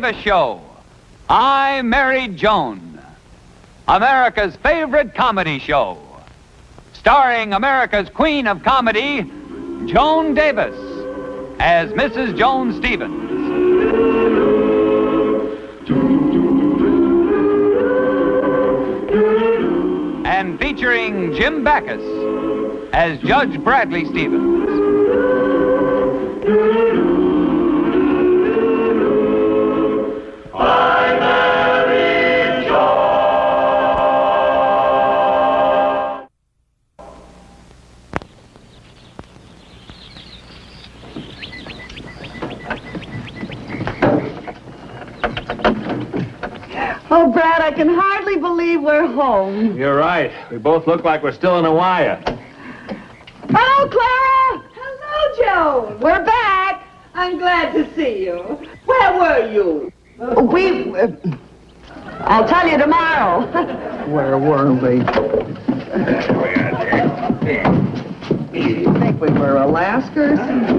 Davis Show. I Married Joan, America's favorite comedy show. Starring America's queen of comedy, Joan Davis, as Mrs. Joan Stevens. And featuring Jim Backus as Judge Bradley Stevens. I Married Joan. Oh, Brad, I can hardly believe we're home. You're right. We both look like we're still in Hawaii. Hello, Clara! Hello, Joan! We're back! I'm glad to see you. Where were you? I'll tell you tomorrow. Where were we? You think we were Alaska or something?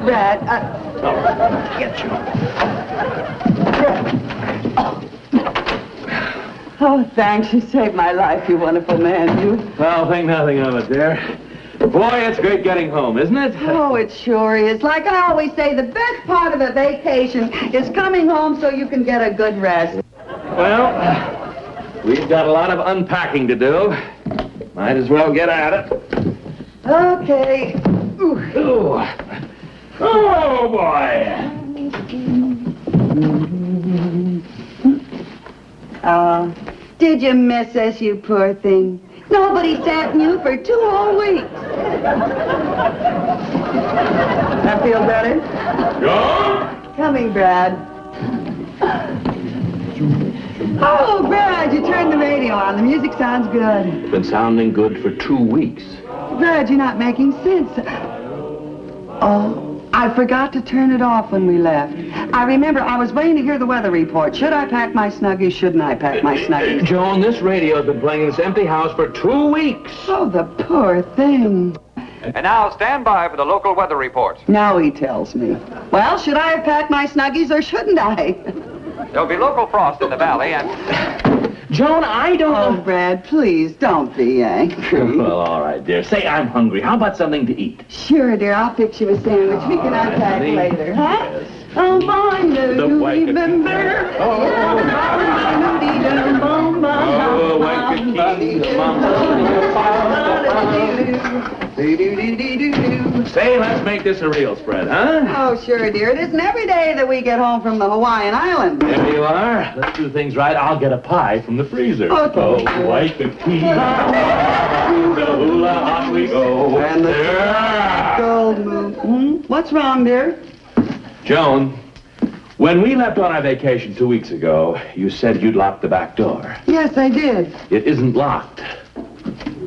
Brad, Get you. oh, thanks. You saved my life, you wonderful man, you. Well, think nothing of it, dear. Boy, it's great getting home, isn't it? Oh, it sure is. Like I always say, the best part of a vacation is coming home so you can get a good rest. Well, we've got a lot of unpacking to do. Might as well get at it. Okay. Ooh. Oh, boy. Did you miss us, you poor thing? Nobody sat in you for 2 whole weeks. That feel better? Joan? Coming, Brad. Oh, Brad, you turned the radio on. The music sounds good. It's been sounding good for 2 weeks. Brad, you're not making sense. Oh, I forgot to turn it off when we left. I remember I was waiting to hear the weather report. Should I pack my snuggies? Shouldn't I pack my snuggies? Joan, this radio's been playing in this empty house for 2 weeks. Oh, the poor thing. And now stand by for the local weather report. Now he tells me. Well, should I have packed my snuggies or shouldn't I? There'll be local frost in the valley and... Joan, I don't... Oh, Brad, please don't be angry. Well, all right, dear. Say I'm hungry. How about something to eat? Sure, dear. I'll fix you a sandwich. We can unpack later, huh? Yes. Oh, boy, do The you Waikiki. remember? Oh, Waikiki. Say, let's make this a real spread, huh? Oh, sure, dear. It isn't every day that we get home from the Hawaiian Islands. There you are. Let's do things right. I'll get a pie from the freezer. Okay. Oh, Waikiki. Hula, on we go. And the gold moon. What's wrong, dear? Joan, when we left on our vacation 2 weeks ago, you said you'd lock the back door. Yes, I did. It isn't locked.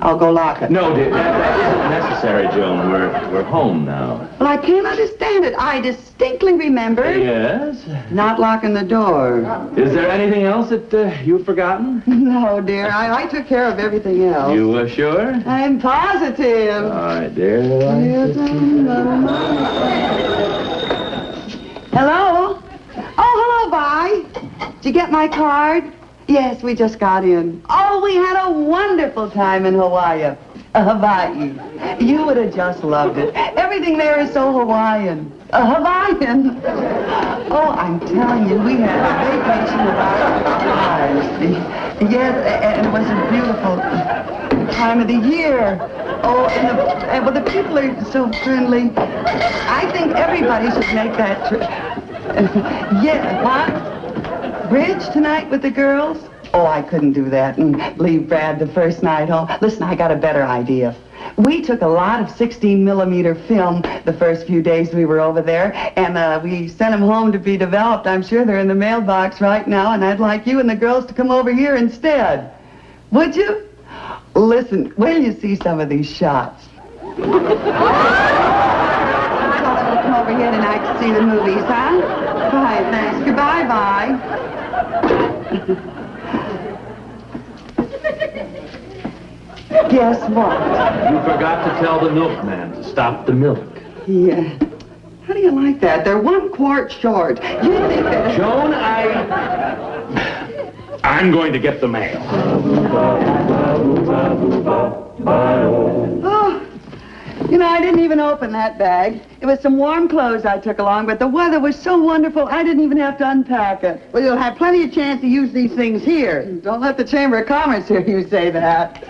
I'll go lock it. No, dear, that isn't necessary, Joan. We're home now. Well, I can't understand it. I distinctly remember Yes? not locking the door. Is there anything else that you've forgotten? No, dear. I took care of everything else. You sure? I'm positive. All right, dear. Hello? Oh, hello, Vi. Did you get my card? Yes, we just got in. Oh, we had a wonderful time in Hawaii. Hawaii. You would have just loved it. Everything there is so Hawaiian. Hawaiian. Oh, I'm telling you, we had a vacation of our lives. Yes, and it was a beautiful time of the year. Oh, and the people are so friendly. I think everybody should make that trip. Yeah, what? Bridge tonight with the girls? Oh, I couldn't do that and leave Brad the first night home. Listen, I got a better idea. We took a lot of 16mm film the first few days we were over there, and we sent them home to be developed. I'm sure they're in the mailbox right now, and I'd like you and the girls to come over here instead. Would you? Listen, wait till you see some of these shots. Come over here tonight to see the movies, huh? Bye, thanks. Goodbye, bye. Guess what? You forgot to tell the milkman to stop the milk. Yeah. How do you like that? They're 1 quart short. You think that... Joan, I'm going to get the mail. Oh, you know, I didn't even open that bag. It was some warm clothes I took along, but the weather was so wonderful, I didn't even have to unpack it. Well, you'll have plenty of chance to use these things here. Don't let the Chamber of Commerce hear you say that.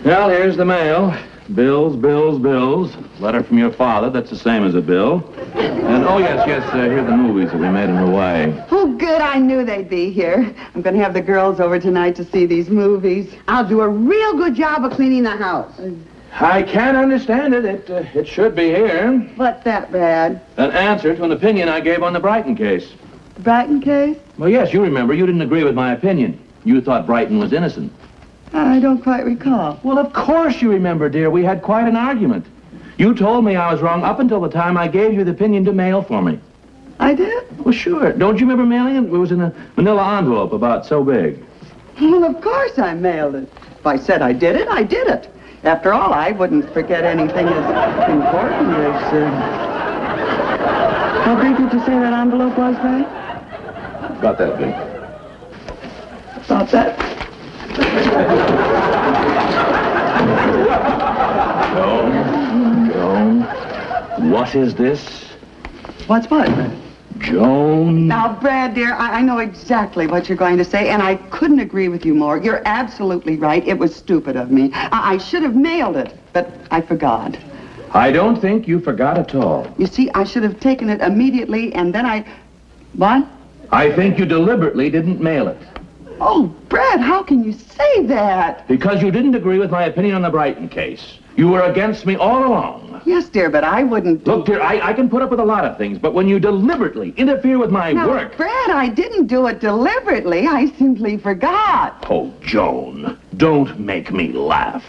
Well, here's the mail. Bills, bills, bills. Letter from your father, that's the same as a bill. And, oh, yes, here are the movies that we made in Hawaii. Oh, good, I knew they'd be here. I'm going to have the girls over tonight to see these movies. I'll do a real good job of cleaning the house. I can't understand it. It should be here. What's that, Brad? An answer to an opinion I gave on the Brighton case. The Brighton case? Well, yes, you remember. You didn't agree with my opinion. You thought Brighton was innocent. I don't quite recall. Well, of course you remember, dear. We had quite an argument. You told me I was wrong up until the time I gave you the opinion to mail for me. I did? Well, sure. Don't you remember mailing it? It was in a manila envelope about so big. Well, of course I mailed it. If I said I did it, I did it. After all, I wouldn't forget anything as important as... How big did you say that envelope was, Ray? About that big. About that? Joan, what is this? What's what? Joan. Now, Brad, dear, I know exactly what you're going to say, and I couldn't agree with you more. You're absolutely right. It was stupid of me. I should have mailed it, but I forgot. I don't think you forgot at all. You see, I should have taken it immediately, and then I... What? I think you deliberately didn't mail it. Oh, Brad, how can you say that? Because you didn't agree with my opinion on the Brighton case. You were against me all along. Yes, dear, but I wouldn't... Look, dear, I can put up with a lot of things, but when you deliberately interfere with my Now, work... Brad, I didn't do it deliberately. I simply forgot. Oh, Joan, don't make me laugh.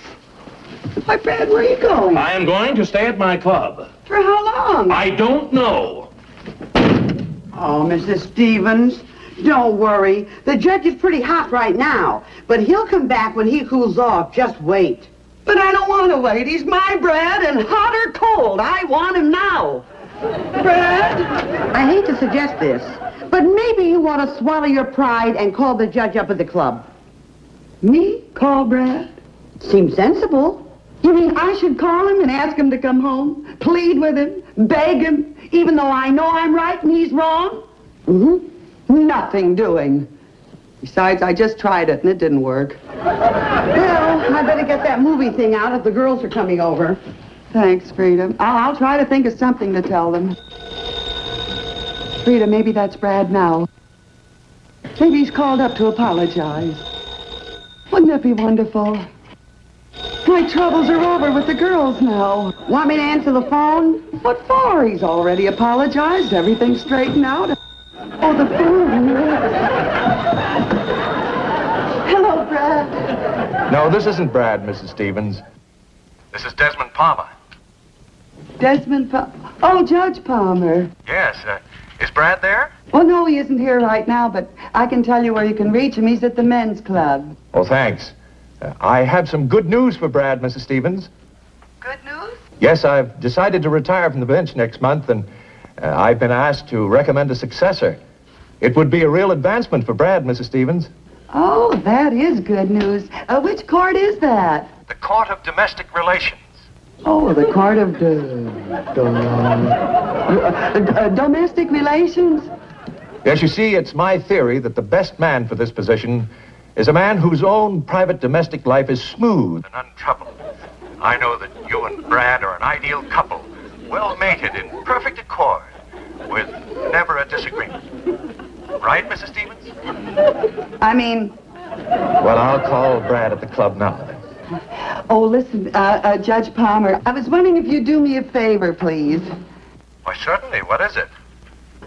Why, Brad, where are you going? I am going to stay at my club. For how long? I don't know. Oh, Mrs. Stevens, don't worry. The judge is pretty hot right now, but he'll come back when he cools off. Just wait. But I don't want to wait. He's my Brad, and hot or cold, I want him now. Brad? I hate to suggest this, but maybe you want to swallow your pride and call the judge up at the club. Me? Call Brad? Seems sensible. You mean I should call him and ask him to come home? Plead with him? Beg him? Even though I know I'm right and he's wrong? Mm-hmm. Nothing doing. Besides, I just tried it and it didn't work. Well, I better get that movie thing out if the girls are coming over. Thanks, Frida. I'll try to think of something to tell them. Frida, maybe that's Brad now. Maybe he's called up to apologize. Wouldn't that be wonderful? My troubles are over with the girls now. Want me to answer the phone? What for? He's already apologized. Everything's straightened out. Oh, the phone. Hello, Brad. No, this isn't Brad, Mrs. Stevens. This is Desmond Palmer. Desmond Oh, Judge Palmer. Yes, is Brad there? Well, no, he isn't here right now, but I can tell you where you can reach him. He's at the men's club. Oh, thanks. I have some good news for Brad, Mrs. Stevens. Good news? Yes, I've decided to retire from the bench next month, and I've been asked to recommend a successor. It would be a real advancement for Brad, Mrs. Stevens. Oh, that is good news. Which court is that? The Court of Domestic Relations. Oh, the court of domestic relations? Yes, you see, it's my theory that the best man for this position is a man whose own private domestic life is smooth and untroubled. I know that you and Brad are an ideal couple, well mated in perfect accord, with never a disagreement. Right, Mrs. Stevens? I mean... Well, I'll call Brad at the club now. Oh, listen, Judge Palmer, I was wondering if you'd do me a favor, please. Why, certainly. What is it?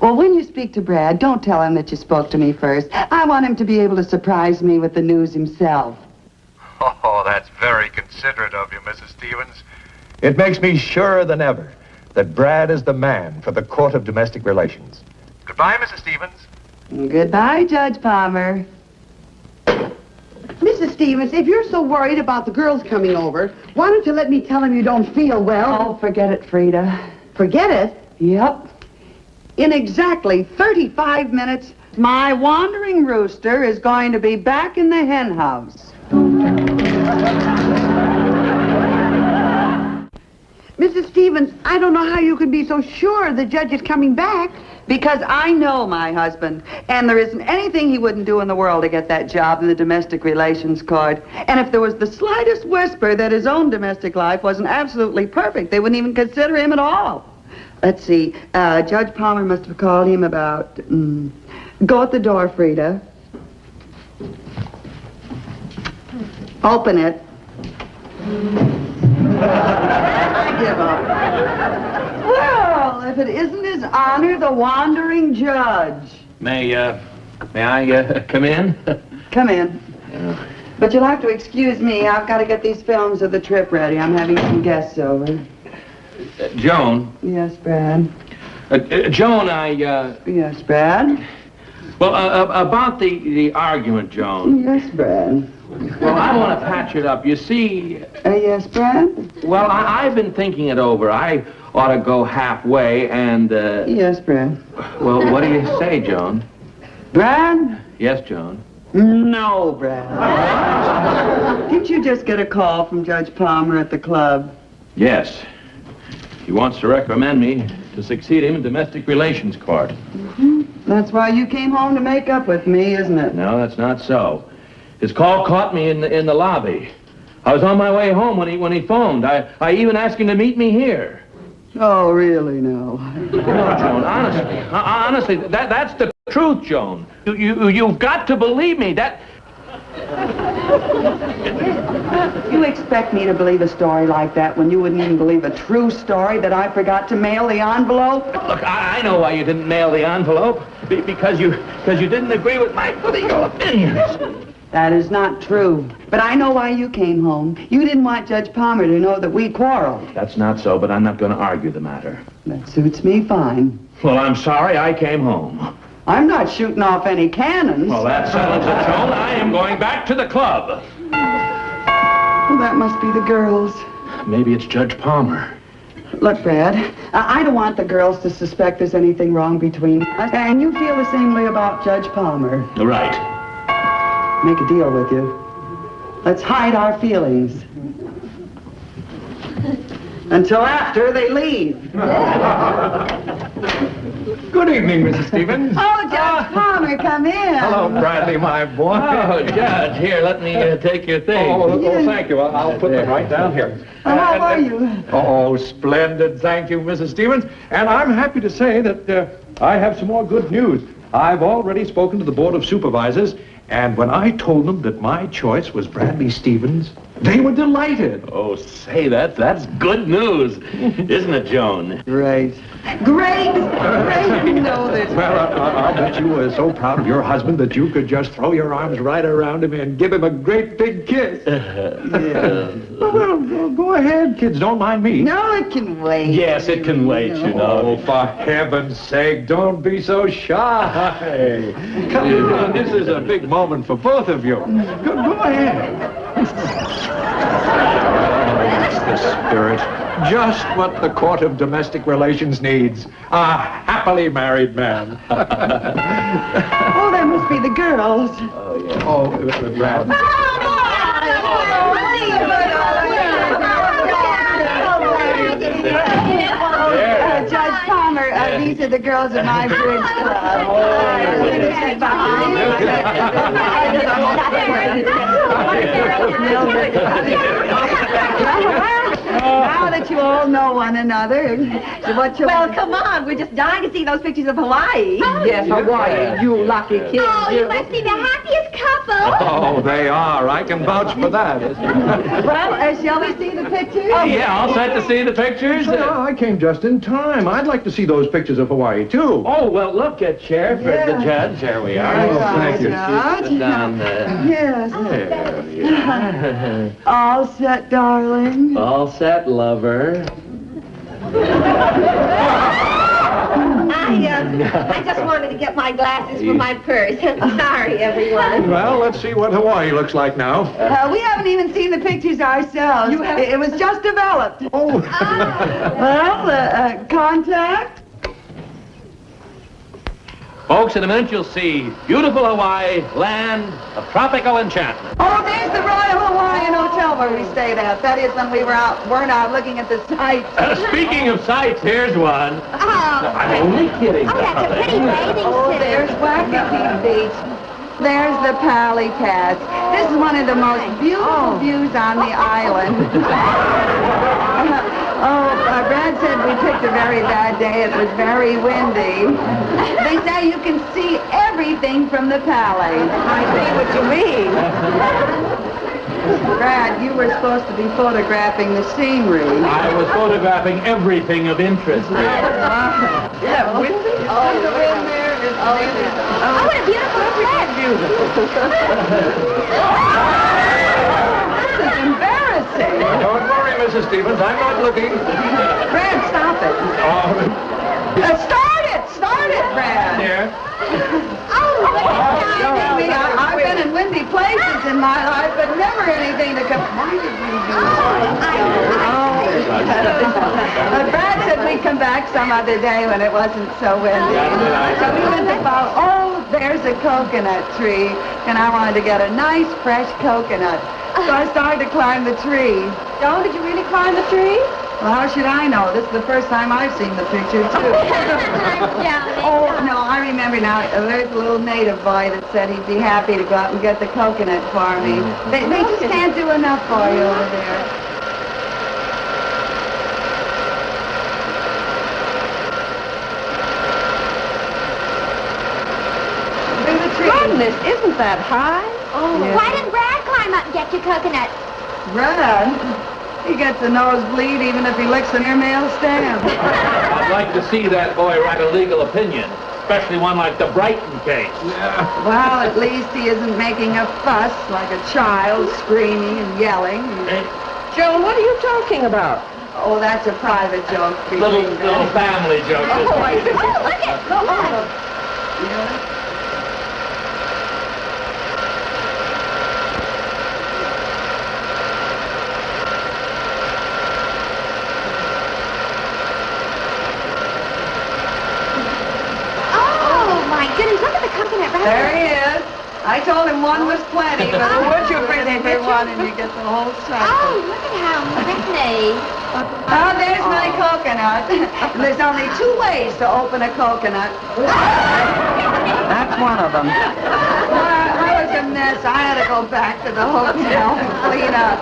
Well, when you speak to Brad, don't tell him that you spoke to me first. I want him to be able to surprise me with the news himself. Oh, that's very considerate of you, Mrs. Stevens. It makes me surer than ever that Brad is the man for the Court of Domestic Relations. Goodbye, Mrs. Stevens. Goodbye, Judge Palmer. Miss Mrs. Stevens, if you're so worried about the girls coming over, why don't you let me tell them you don't feel well? Oh, forget it, Frida. Forget it. Yep. In exactly 35 minutes, My wandering rooster is going to be back in the hen house. Mrs. Stevens, I don't know how you can be so sure the judge is coming back. Because I know my husband, and there isn't anything he wouldn't do in the world to get that job in the domestic relations court. And if there was the slightest whisper that his own domestic life wasn't absolutely perfect, they wouldn't even consider him at all. Let's see, Judge Palmer must have called him about... Go at the door, Frida. Open it. I give up. Well, if it isn't His Honor, the wandering judge. May I come in? Come in. But you'll have to excuse me. I've got to get these films of the trip ready. I'm having some guests over. Joan. Yes, Brad. Joan, Yes, Brad. Well, about the argument, Joan. Yes, Brad. Well, I want to patch it up. You see... Yes, Brad? Well, I've been thinking it over. I ought to go halfway and, Yes, Brad. Well, what do you say, Joan? Brad? Yes, Joan. No, Brad. Didn't you just get a call from Judge Palmer at the club? Yes. He wants to recommend me to succeed him in domestic relations court. That's why you came home to make up with me, isn't it? No, that's not so. His call caught me in the lobby. I was on my way home when he phoned. I even asked him to meet me here. Oh, really, no. No, Joan, honestly, that's the truth, Joan. You've got to believe me. You expect me to believe a story like that when you wouldn't even believe a true story that I forgot to mail the envelope? Look, I know why you didn't mail the envelope. Because you didn't agree with my legal opinions. That is not true. But I know why you came home. You didn't want Judge Palmer to know that we quarreled. That's not so, but I'm not going to argue the matter. That suits me fine. Well, I'm sorry I came home. I'm not shooting off any cannons. Well, that settles it, Joan. I am going back to the club. Well, that must be the girls. Maybe it's Judge Palmer. Look, Brad, I don't want the girls to suspect there's anything wrong between us. And you feel the same way about Judge Palmer. Right. Make a deal with you. Let's hide our feelings. Until after they leave. Good evening, Mrs. Stevens. Oh, Judge Palmer, come in. Hello, Bradley, my boy. Oh, Judge, here, let me take your things. Thank you. I'll put them right down here. How are you? Oh, splendid. Thank you, Mrs. Stevens. And I'm happy to say that I have some more good news. I've already spoken to the Board of Supervisors, and when I told them that my choice was Bradley Stevens, they were delighted. Oh, say, that's good news, isn't it, Joan? Great. Great! Great! No, that's... Well, I'll bet you were so proud of your husband that you could just throw your arms right around him and give him a great big kiss. Yeah. Well, go ahead, kids. Don't mind me. No, it can wait. Yes, it can wait, you know. Oh, for heaven's sake, don't be so shy. Come on, this is a big moment for both of you. Go ahead. It's the spirit. Just what the Court of Domestic Relations needs. A happily married man. Oh, that must be the girls. Oh, Brad. Judge Palmer, these are the girls of my bridge club. Now that you all know one another, what you... Well, come on. We're just dying to see those pictures of Hawaii. Yes, Hawaii, you lucky kids. Oh, you must be the happiest couple. Oh, they are. I can vouch for that. Well, shall we see the pictures? Yeah, all set to see the pictures? I came just in time. I'd like to see those pictures of Hawaii, too. Oh, well, look at chair for the judge. There we are. Oh, thank you. Sit down there. Yes. There you are. All set, darling. All set, lover. I just wanted to get my glasses for my purse. Sorry, everyone. Well, let's see what Hawaii looks like now. We haven't even seen the pictures ourselves. It was just developed. Oh. Well, contact? Folks, in a minute you'll see beautiful Hawaii, land of tropical enchantment. Oh, there's the Royal Hawaiian Hotel where we stayed at. That is when we weren't out looking at the sights. Speaking of sights, here's one. Oh, I'm only kidding. oh, that's a pretty bathing Oh, suit. there's Waikiki Beach. There's the Pali Pass. This is one of the most beautiful views on the island. Brad said we picked a very bad day. It was very windy. They say you can see everything from the Pali. I see what you mean. Brad, you were supposed to be photographing the scenery. I was photographing everything of interest there. Yeah, windy? Oh, the wind there is amazing. Oh, what a beautiful set. This is embarrassing. Don't worry, Mrs. Stevens. I'm not looking. Brad, stop it. Start it, Brad. Here. I've been in windy places in my life, but never anything to come. Why did we do But Brad said we'd come back some other day when it wasn't so windy. So we went about, there's a coconut tree, and I wanted to get a nice fresh coconut. So I started to climb the tree. Joan, did you really climb the tree? Well, how should I know? This is the first time I've seen the picture, too. Oh, no, I remember now. There's a little native boy that said he'd be happy to go out and get the coconut for me. They just can't do enough for you over there. Through the tree. Goodness, isn't that high? Oh, Yeah. why didn't Brad climb up and get your coconut? Brad, he gets a nosebleed even if he licks an airmail stamp. I'd like to see that boy write a legal opinion, especially one like the Brighton case. Well, at least he isn't making a fuss like a child, screaming and yelling. Joan, what are you talking about? Oh, that's a private joke. Little family joke. Oh, I see. Oh, look at go on. Oh, my goodness, look at the coconut right There he is. I told him one was plenty, but would you bring in for one and you get the whole cycle? Oh, look at how pretty. Oh, there's my coconut. There's only 2 ways to open a coconut. That's one of them. Well, I was a mess. I had to go back to the hotel and clean up.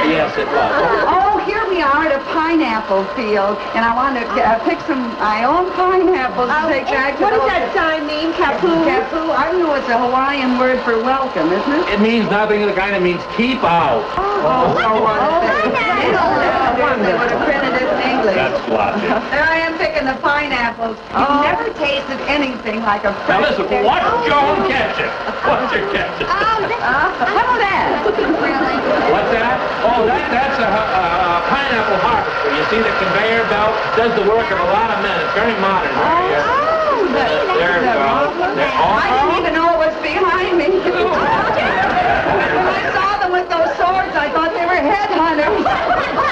Yes, it was. Oh, here we are at a pineapple field, and I want to pick my own pineapples to take back to What the does that sign mean, Kapu? Kapu? I don't know. It's a Hawaiian word for welcome, isn't it? It means nothing. It kind of means keep out. They would have printed it in English. That's logic. There I am picking the pineapples. You've never tasted anything like a Now fresh... listen, watch Joan catch it. Watch her catch it. Oh, this How about that? really. What's that? Oh, that's a pineapple harvester. You see, the conveyor belt does the work of a lot of men. It's very modern. There you go. I didn't even know it was behind me. When I saw them with those swords, I thought they were headhunters.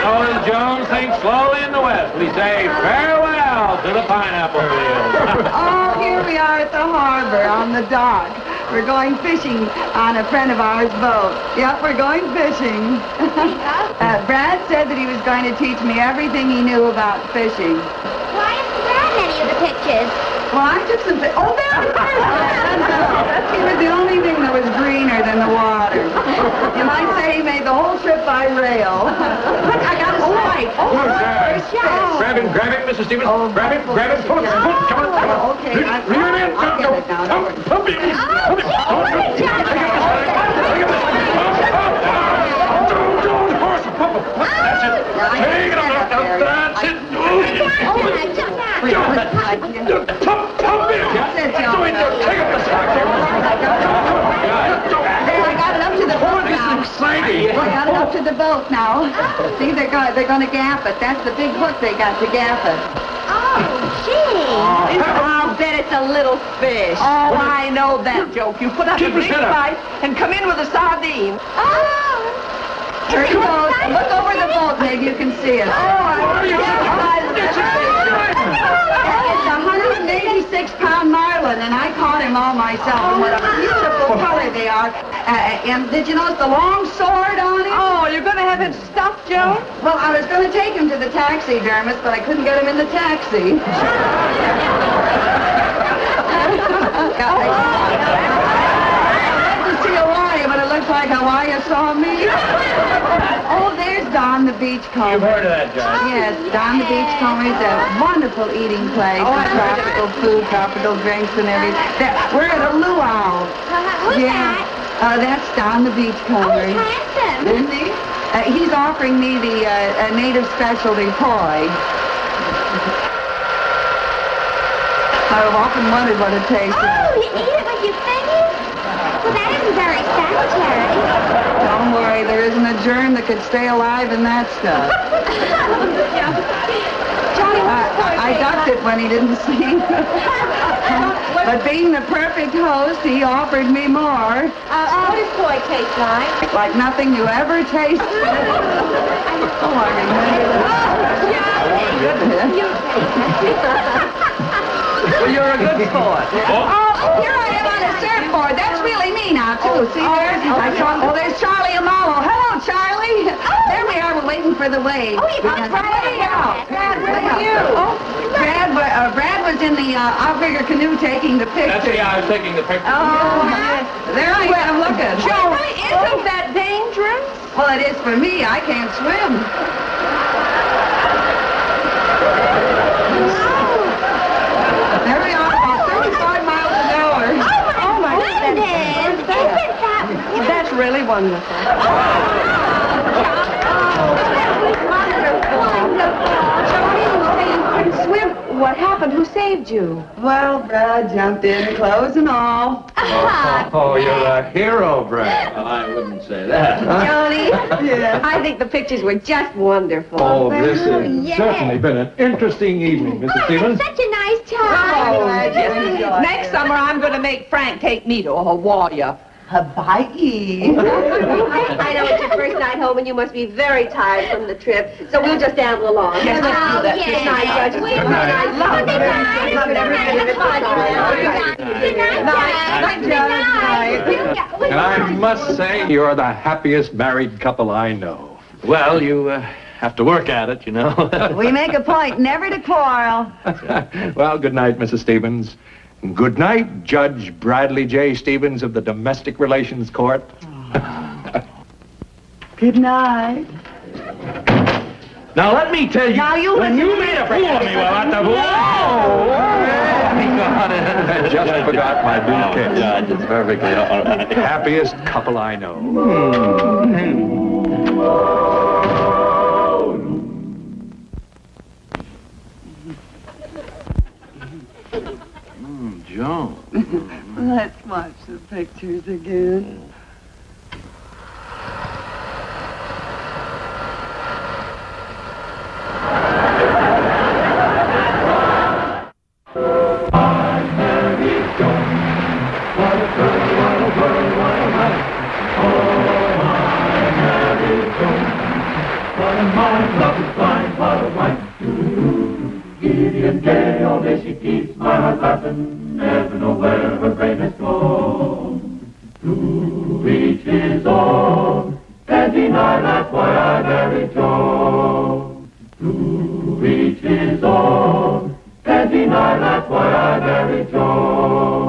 So as Jones thinks slowly in the west, we say farewell to the pineapple field. Oh, here we are at the harbor on the dock. We're going fishing on a friend of ours' boat. Yep, we're going fishing. Brad said that he was going to teach me everything he knew about fishing. Why isn't Brad in any of the pictures? Well, I took some... Oh, there he is! He was the only thing that was greener than the water. You might say he made the whole trip by rail. Look, I got a strike. Grab it, Mrs. Stevens. Grab it. Pull it. Come on. Okay, Reel it in. I'll get it now. Don't worry. That's it. Take it up. That's it. Top in. Take up the slack. I got it up to the boat now. We got it up to the boat now. See, they're going to gap it. That's the big hook they got to gap it. Oh, gee. I'll bet it's a little fish. Oh, I know that joke. You put up a big fight and come in with a sardine. Oh. Here it goes. Look over the boat, maybe you can see it. It's a 186-pound marlin, and I caught him all myself. And what a beautiful color they are. And did you notice the long sword on him? Oh, you're going to have him stuffed, Joan? Well, I was going to take him to the taxidermist, but I couldn't get him in the taxi. I didn't see Hawaii, but it looks like Hawaii saw me. Oh, there's Don the Beachcomber. You've heard of that, John? Yes, Don the Beachcomber is a wonderful eating place with tropical food, tropical drinks, and everything. We're at a luau. Who's that? That's Don the Beachcomber. Oh, handsome. Isn't he? He's offering me the native specialty poi. I've often wondered what it tastes like. Oh, you eat it with your fingers? Well, that isn't very sanitary. Don't worry, there isn't a germ that could stay alive in that stuff. Johnny, I ducked it when he didn't see. But being the perfect host, he offered me more. what does poi taste like? Like nothing you ever tasted. Oh, I remember that. Well, you're a good sport. Oh, here I am on a surfboard. That's really me now, too. See there? There's Charlie and Lolo. Hello, Charlie. There we are. We're waiting for the wave. Oh, you got Brad. Brad, where are you? Oh, Brad was in the outrigger canoe taking the picture. That's I was taking the picture. Oh, there I am. Look at Joan, isn't that dangerous? Well, it is for me. I can't swim. There we are, about 35 miles an hour. Oh, my goodness. Isn't that That's really wonderful. Swim. What happened? Who saved you? Well, Brad jumped in, clothes and all. Oh, you're a hero, Brad. Well, I wouldn't say that. Johnny, Yes. I think the pictures were just wonderful. Oh, this has yes. certainly been an interesting evening, Mrs. Stevens. Such a nice time. glad you enjoyed Next it. summer, I'm going to make Frank take me to Hawaii. Hawaii. I know it's your first night home, and you must be very tired from the trip, so we'll just amble along. Yes, let's do that. Yes. Good night, Judge. Good night. Love Good it. night. Love it, everybody. Good night. Good night. And I must say, you're the happiest married couple I know. Well, you have to work at it, you know. We make a point never to quarrel. Well, good night, Mrs. Stevens. Good night, Judge Bradley J. Stevens of the Domestic Relations Court. Good night. Now, let me tell you... Now, you when listen you to made a me. fool of me, well, I just forgot my bouquet. Judge, it's perfectly all right. Happiest couple I know. Joan. Let's watch the pictures again. Gideon gay, all day she keeps my heart laughing, never know where her brain has gone. To each his own, can't deny that's why I married Joan. To each his own, can't deny that's why I married Joan.